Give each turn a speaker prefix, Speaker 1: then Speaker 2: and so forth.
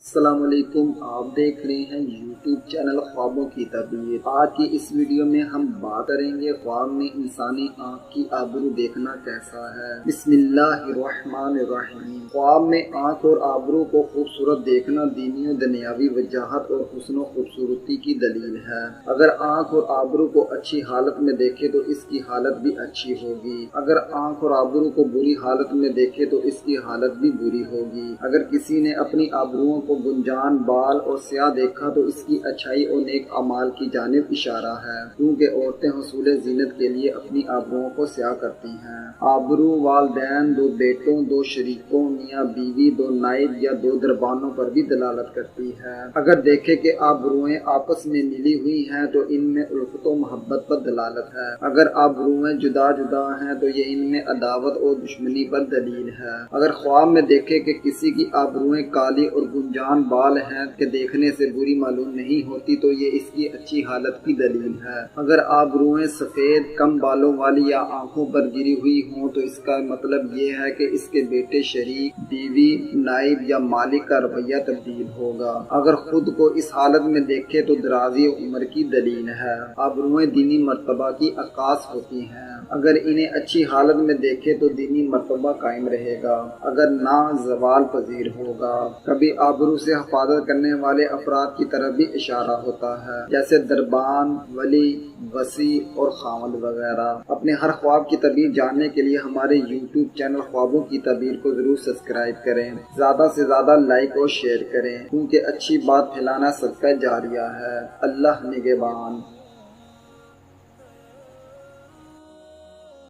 Speaker 1: السلام علیکم، آپ دیکھ رہے ہیں یوٹیوب چینل خوابوں کی تعبیر۔ آج کی اس ویڈیو میں ہم بات کریں گے خواب میں انسانی آنکھ کی آبرو دیکھنا کیسا ہے۔ بسم اللہ الرحمن الرحیم۔ خواب میں آنکھ اور آبرو کو خوبصورت دیکھنا دینی و دنیاوی وجاہت اور حسن و خوبصورتی کی دلیل ہے۔ اگر آنکھ اور آبرو کو اچھی حالت میں دیکھے تو اس کی حالت بھی اچھی ہوگی۔ اگر آنکھ اور آبرو کو بری حالت میں دیکھے تو اس کی حالت بھی بری ہوگی۔ اگر کسی نے اپنی آبروؤں کو گنجان، بال اور سیاہ دیکھا تو اس کی اچھائی اور نیک اعمال کی جانب اشارہ ہے، کیونکہ عورتیں حصول زینت کے لیے اپنی آبروؤں کو سیاہ کرتی ہیں۔ آبرو والدین، دو بیٹوں، دو شریکوں، میاں بیوی، دو نائب یا دو دربانوں پر بھی دلالت کرتی ہے۔ اگر دیکھے کہ آبروئیں آپس میں ملی ہوئی ہیں تو ان میں الفت و محبت پر دلالت ہے۔ اگر آبروئیں جدا جدا ہیں تو یہ ان میں عداوت اور دشمنی پر دلیل ہے۔ اگر خواب میں دیکھے کہ کسی کی آبروئیں کالی اور گنجان بال ہیں کہ دیکھنے سے بری معلوم نہیں ہوتی تو یہ اس کی اچھی حالت کی دلیل ہے۔ اگر آبروئیں سفید، کم بالوں والی یا آنکھوں پر گری ہوئی ہوں تو اس کا مطلب یہ ہے کہ اس کے بیٹے، شریک، بیوی، نائب یا مالک کا رویہ تبدیل ہوگا۔ اگر خود کو اس حالت میں دیکھے تو درازی عمر کی دلیل ہے۔ آبروئیں دینی مرتبہ کی عکاس ہوتی ہیں۔ اگر انہیں اچھی حالت میں دیکھے تو دینی مرتبہ قائم رہے گا، اگر نہ زوال پذیر ہوگا۔ کبھی آبرو سے حفاظت کرنے والے افراد کی طرف بھی اشارہ ہوتا ہے، جیسے دربان، ولی، وصی اور خاوند وغیرہ۔ اپنے ہر خواب کی تعبیر جاننے کے لیے ہمارے یوٹیوب چینل خوابوں کی تعبیر کو ضرور سبسکرائب کریں، زیادہ سے زیادہ لائک اور شیئر کریں، کیونکہ اچھی بات پھیلانا صدقہ جاریہ ہے۔ اللہ نگہبان۔